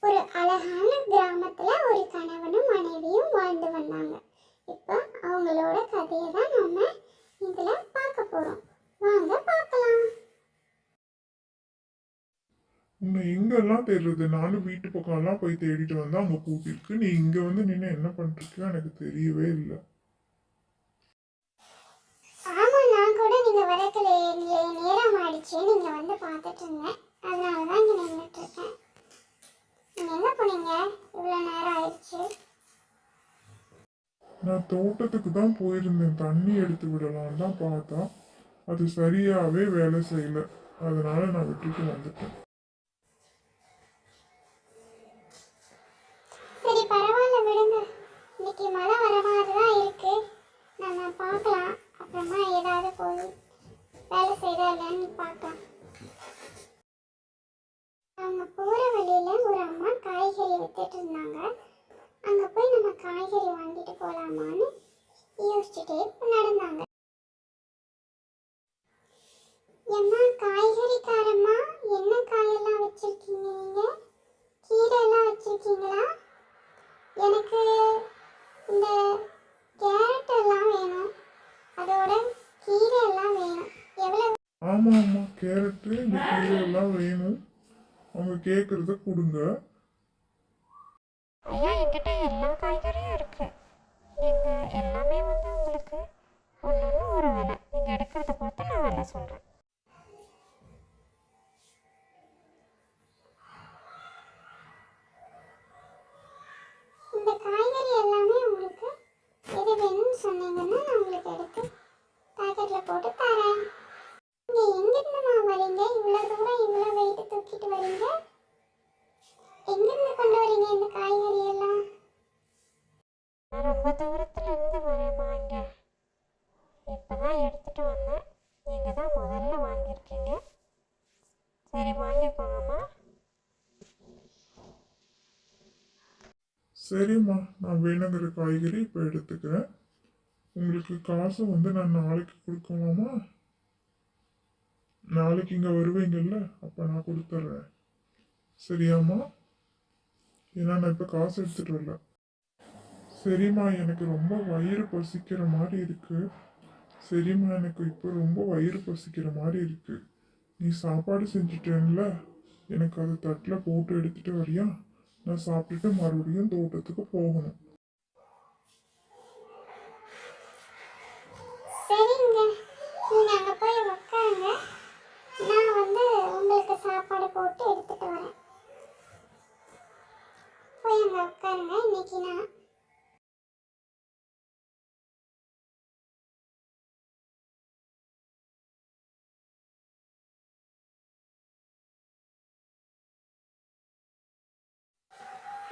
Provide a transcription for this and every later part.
ஒரு அழகான கிராமத்துல ஒரு கணவனும் மனைவியும் வாழ்ந்து வந்தாங்க. இப்போ அவங்களோட கதையை தான் நம்ம இதுல பார்க்க போறோம். வாங்க பார்க்கலாம். உன்னை எங்கெல்லாம் தேடுறது? நானும் வீட்டு பக்கம்லாம் போய் தேடிட்டு வந்தா அங்க பூட்டிருக்கு. நீ இங்க வந்து நின்று என்ன பண்ணிருக்கியோ எனக்கு தெரியவே இல்லை. ஆமா, நான் கூட நீங்க வரதுல நேரம் ஆயிடுச்சு, நீங்க வந்து பார்த்துட்டு இருந்தேன். அதனாலதான் இங்க நின்றுட்டு இருக்கேன். நீங்க எங்க போனீங்க? இவ்வளவு நேரம் ஆயிடுச்சு. நான் தோட்டத்துக்கு தான் போயிருந்தேன். தண்ணி எடுத்து விடலாம் தான் பார்த்தா அது சரியாவே வேலை செய்யல. அதனால நான் விட்டுட்டு வந்துட்டேன். சரி, பரவாயில்ல, விடுங்க. இன்னைக்கு மழை வர மாதிரி தான் இருக்கு. நம்ம பார்க்கலாம். அப்புறமா ஏதாவது போய் வேலை செய்தா இல்லைன்னு பார்க்கலாம். அவங்க போற வழியில ஒரு அம்மா காய்கறி வித்துட்டு இருந்தாங்க. அங்க போய் நம்ம காய்கறி வாங்கிட்டு போலாமான்னு யோசிச்சுட்டே நடந்தாங்க. எம்மா, காய்கறிக்காரம்மா, என்ன காயெல்லாம் வச்சிருக்கீங்க? நீங்க கீரை எல்லாம் வச்சிருக்கீங்களா? எனக்கு இந்த கேரட் எல்லாம் வேணும், அதோட கீரை எல்லாம் வேணும். எவ்வளவு? ஆமா ஆமா, கேரட்டு இந்த கீரை எல்லாம் வேணும். அவங்க கேட்கறத கொடுங்க. ஐயா, என்கிட்ட எல்லா காய்கறியும் இருக்கு. நீங்க எல்லாமே வந்து உங்களுக்கு ஒன்று ஒரு விலை. நீங்க எடுக்கிறத பார்த்து நான் விலை சொல்றேன். இந்த காய்கறி எல்லாமே உங்களுக்கு எது வேணும்னு சொன்னீங்கன்னா நான் உங்களுக்கு எடுத்து பாக்கெட்ல போட்டு தரேன். நீங்க எங்கிருந்துமா வரீங்க? இவ்வளவு தூரம் இவ்வளவு வெயிட் தூக்கிட்டு வரீங்க? எங்கிருந்து கொண்டு வரீங்க இந்த காய்கறி எல்லாம்? நான் ரொம்ப தூரத்துல இருந்து வரேம்மா. இங்க இப்பதான் எடுத்துட்டு வந்தேன். நீங்க தான் முதல்ல வாங்கியிருக்கீங்க. சரி, வாங்கிக்கோங்கம்மா. சரிம்மா, நான் வேணுங்கிற காய்கறி இப்போ எடுத்துக்கிறேன். உங்களுக்கு காசு வந்து நான் நாளைக்கு கொடுக்கலாமா? நாளைக்கு இங்கே வருவீங்கல்ல, அப்போ நான் கொடுத்துட்றேன். சரியாம்மா? ஏன்னா நான் இப்போ காசு எடுத்துகிட்டு வரல. சரிம்மா, எனக்கு ரொம்ப வயிறு பசிக்கிற மாதிரி இருக்கு. சரிம்மா, எனக்கு இப்போ ரொம்ப வயிறு பசிக்கிற மாதிரி இருக்கு. நீ சாப்பாடு செஞ்சுட்டேன்ல, எனக்கு அதை தட்டில் போட்டு எடுத்துகிட்டு வரியா? நான் சாப்பிட்டுட்டு மறுபடியும் தோட்டத்துக்கு போகணும். சரிங்க, நீங்க அங்க போய் உட்காருங்க. நான் வந்து உங்களுக்கு சாப்பாடு போட்டு எடுத்துட்டு வரேன். போய் அங்க உட்காருங்க. இன்னைக்கு நான்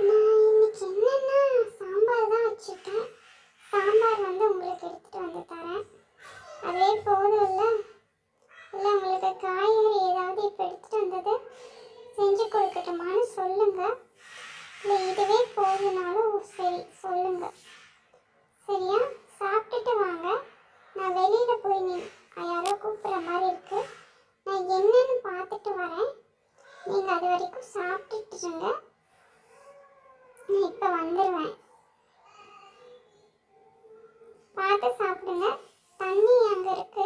இன்னைக்கு என்னன்னா சாம்பார் தான் வச்சுருக்கேன். சாம்பார் வந்து உங்களுக்கு எடுத்துட்டு வந்து தரேன். அதே போதும் இல்லை? இல்லை, உங்களுக்கு காய்கறி ஏதாவது இப்போ எடுத்துட்டு வந்தது செஞ்சு கொடுக்கட்டுமான்னு சொல்லுங்க. இல்லை இதுவே போதுனாலும் சரி சொல்லுங்க. சரியா? சாப்பிட்டுட்டு வாங்க. நான் வெளியில போய் யாரோ கூப்பிட்ற மாதிரி இருக்கு. நான் என்னன்னு பார்த்துட்டு வரேன். நீங்கள் அது வரைக்கும் சாப்பிட்டுட்டு இருங்க. நான் இப்போ வந்துடுவேன். பார்த்து சாப்பிடுங்க. தண்ணி அங்கே இருக்கு,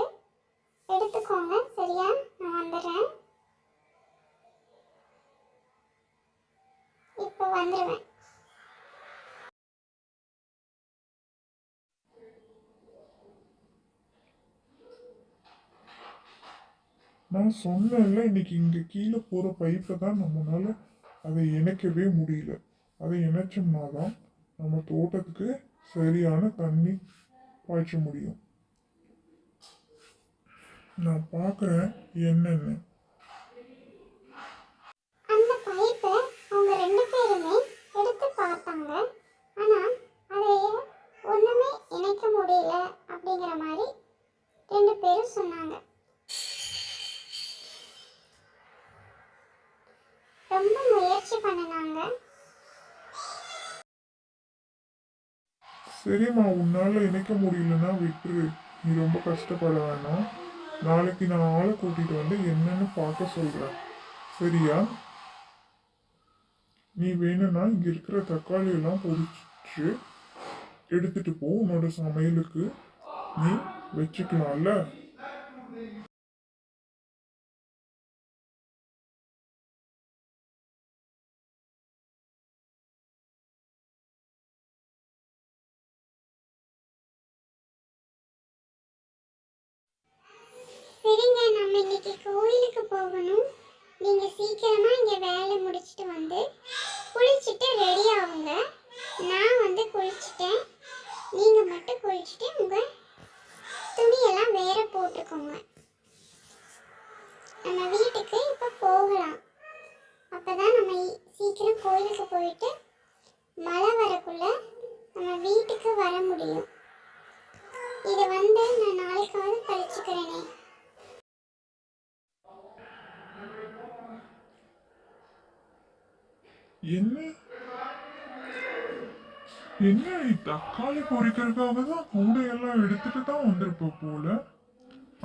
எடுத்துக்கோங்க. சரியா? நான் வந்துடுறேன். இப்போ வந்துடுவேன். நான் சொன்னேன்ல, இன்னைக்கு இங்கே கீழே போகிற பைப்பை தான் நம்மளால அதை இணைக்கவே முடியல. அதை இணைச்சோம்னா தான் நம்ம தோட்டத்துக்கு சரியான தண்ணி பாய்ச்ச முடியும். நான் பார்க்குறேன் என்னென்னு. அந்த பைப்பை அவங்க ரெண்டு பேருமே எடுத்து பார்த்தாங்க. ஆனால் அதை ஒன்றுமே இணைக்க முடியல அப்படிங்கிற மாதிரி ரெண்டு பேரும் சொன்னாங்க. ரொம்ப முயற்சி பண்ணினாங்க. சரிம்மா, உன்னால் இணைக்க முடியலன்னா விட்டுரு. நீ ரொம்ப கஷ்டப்பட வேணாம். நாளைக்கு நான் ஆளை கூட்டிகிட்டு வந்து என்னன்னு பார்க்க சொல்கிறேன். சரியா? நீ வேணும்னா இங்கே இருக்கிற தக்காளி எல்லாம் பொரிச்சு எடுத்துட்டு போ, உன்னோட சமையலுக்கு நீ வச்சுக்கலாம்ல. சரிங்க, நம்ம இன்னைக்கு கோயிலுக்கு போகணும். நீங்க சீக்கிரமா இங்க வேலை முடிச்சிட்டு வந்து குளிச்சுட்டு ரெடி ஆகுங்க. நான் வந்து குளிச்சுட்டேன். நீங்க மட்டும் குளிச்சுட்டு உங்க துணியெல்லாம் வேற போட்டுக்கோங்க. நம்ம வீட்டுக்கு இப்ப போகலாம். அப்பதான் நம்ம சீக்கிரம் கோயிலுக்கு போயிட்டு மழை வரக்குள்ள நம்ம வீட்டுக்கு வர முடியும். இது வந்து நான் நாளைக்காவது கழிச்சுக்கிறேனே. என்ன என்ன தக்காளி பொரிக்கிறதுக்காக தான் கூடையெல்லாம் எடுத்துட்டு தான் வந்திருப்ப போல.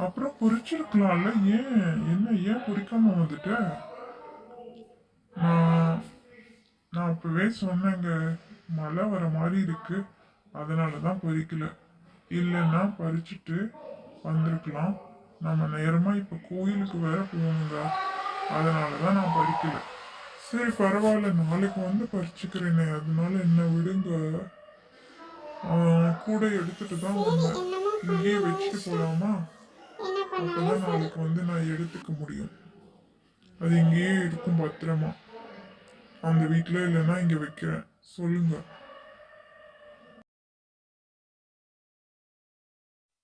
அப்புறம் பொரிச்சிருக்கலாம்ல, ஏன் பொரிக்காம வந்துட்ட? நான் நான் அப்பவே சொன்னேங்க, மழை வர மாதிரி இருக்கு, அதனால தான் பொரிக்கல. இல்லைன்னா பறிச்சுட்டு வந்திருக்கலாம். நம்ம நேரமா இப்ப கோயிலுக்கு வேற போகணுங்க, அதனால தான் நான் பறிக்கல. சரி பரவாயில்ல, நாளைக்கு வந்து பறிச்சுக்கிறேனே, அதனால என்ன விடுங்க. கூட எடுத்துட்டு தான் வந்தேன். இங்கேயே வச்சுட்டு போலாமா? அப்பதான் நாளைக்கு வந்து நான் எடுத்துக்க முடியும். அது இங்கேயே இருக்கும் பத்திரமா. அந்த வீட்டில் இல்லைன்னா இங்க வைக்கிறேன். சொல்லுங்க.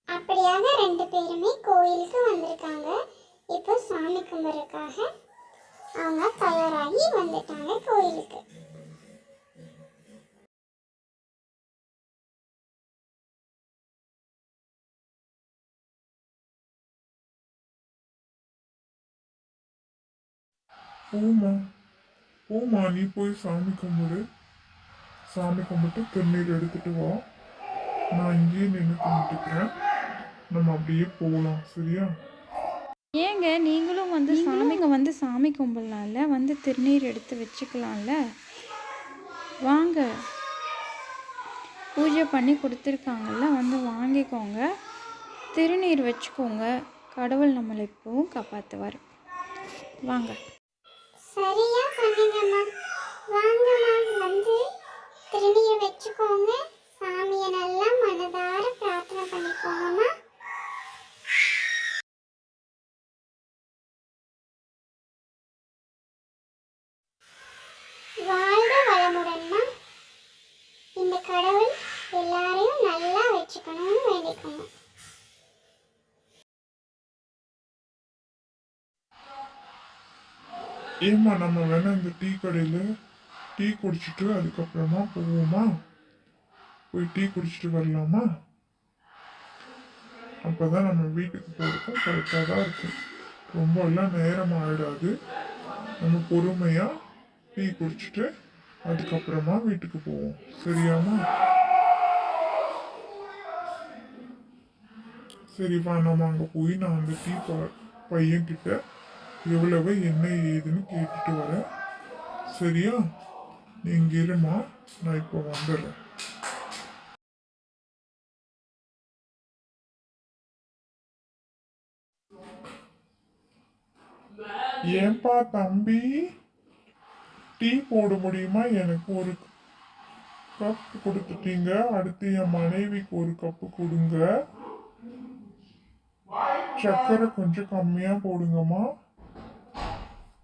அப்படியாக 2 பேருமே கோயிலுக்கு வந்திருக்காங்க. இப்போ சாமி கும்பிட்றதுக்காக அவங்க தயாராகி வந்துட்டாங்க கோயிலுக்கு. போமா, நீ போய் சாமி கும்பிடு. சாமி கும்பிட்டு திருநீர் எடுத்துட்டு வா. நான் இங்கேயே நின்று கும்பிட்டுக்கிறேன். நம்ம அப்படியே போகலாம், சரியா? ஏங்க நீங்களும் வந்து சாமி கும்பிடலாம்ல, வந்து திருநீர் எடுத்து வச்சுக்கலாம்ல. வாங்க, பூஜை பண்ணி கொடுத்துருக்காங்கல்ல, வந்து வாங்கிக்கோங்க, திருநீர் வச்சுக்கோங்க. கடவுள் நம்மளை இப்பவும் காப்பாற்றுவார். வாங்க. சரியா சொன்னீங்கம்மா. வாங்கம்மா, வந்து திருநீர் வச்சுக்கோங்க. சாமியை நல்லா மனதார பிரார்த்தனை பண்ணிக்கோங்கம்மா. வாழ்க வளமுடன்மா. இந்த கடவுள் எல்லாரையும் நல்லா வச்சுக்கணும்னு வேண்டிக்கோங்க. ஏம்மா, நம்ம வேணா இந்த டீ கடையில் டீ குடிச்சிட்டு அதுக்கப்புறமா போவோமா? போய் டீ குடிச்சிட்டு வரலாமா? அப்போதான் நம்ம வீட்டுக்கு போகிறதுக்கும் கரெக்டாக தான் இருக்கும். ரொம்ப எல்லாம் நேரம் ஆகிடாது. நம்ம பொறுமையாக டீ குடிச்சிட்டு அதுக்கப்புறமா வீட்டுக்கு போவோம், சரியாமா? சரி வா, நம்ம அங்கே போய் நான் அந்த டீ பையன்கிட்ட எவ்வளவு என்ன ஏதுன்னு கேட்டுட்டு வரேன், சரியா? நீ இங்கே இருமா, நான் இப்போ வந்துடுறேன். ஏன்பா தம்பி, டீ போட முடியுமா? எனக்கு ஒரு கப் கொடுத்துட்டீங்க, அடுத்து என் மனைவிக்கு ஒரு கப்பு கொடுங்க. சர்க்கரை கொஞ்சம் கம்மியாக போடுங்கம்மா.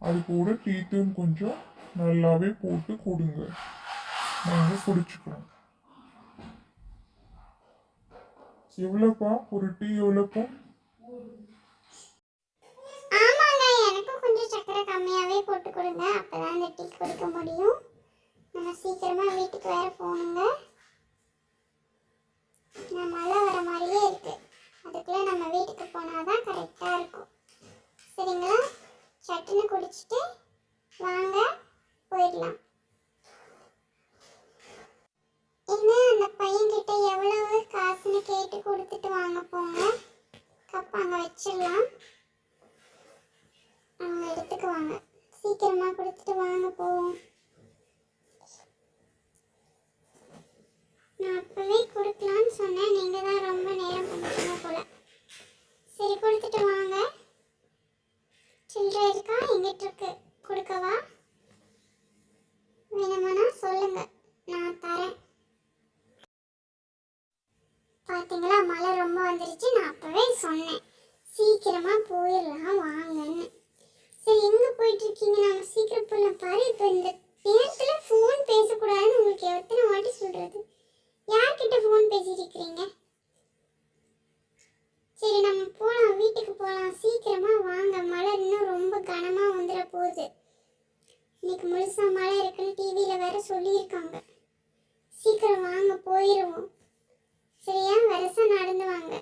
அது கூட டீ தூள் கொஞ்சம் நல்லாவே போட்டு கொடுங்க, நாங்கள் குடிச்சுக்கிறோம். எவ்வளோப்பா ஒரு டீ? எவ்வளோப்பா? ஆமாங்க, எனக்கும் கொஞ்சம் சர்க்கரை கம்மியாகவே போட்டு கொடுங்க. அப்போதான் இந்த டீ குடிக்க முடியும். நம்ம சீக்கிரமாக வீட்டுக்கு வேற போகணுங்க. மழை வர மாதிரியே இருக்கு. அதுக்குள்ளே நம்ம வீட்டுக்கு போனால் தான் கரெக்டாக இருக்கும். சரிங்களா? சட்டுன்னு குடிச்சிட்டு வாங்க, போயிடலாம். என்ன, அந்த பையன்கிட்ட எவ்வளவு காசுன்னு கேட்டு கொடுத்துட்டு வாங்க போங்க. கப் அங்கே வச்சிடலாம், அவங்க எடுத்துக்குவாங்க. சீக்கிரமாக கொடுத்துட்டு வாங்க போவோம். அனுப்பலாம் பாரு. இப்போ இந்த நேரத்தில் ஃபோன் பேசக்கூடாதுன்னு உங்களுக்கு எத்தனை வாட்டி சொல்கிறது? யார்கிட்ட ஃபோன் பேசிட்டு இருக்கிறீங்க? சரி நம்ம போகலாம், வீட்டுக்கு போகலாம். சீக்கிரமாக வாங்க, மழை இன்னும் ரொம்ப கனமாக வந்துட போகுது. இன்னைக்கு முழுசா மழை இருக்குன்னு டிவியில் வேற சொல்லியிருக்காங்க. சீக்கிரம் வாங்க, போயிடுவோம். சரியா? வரசா நடந்து வாங்க.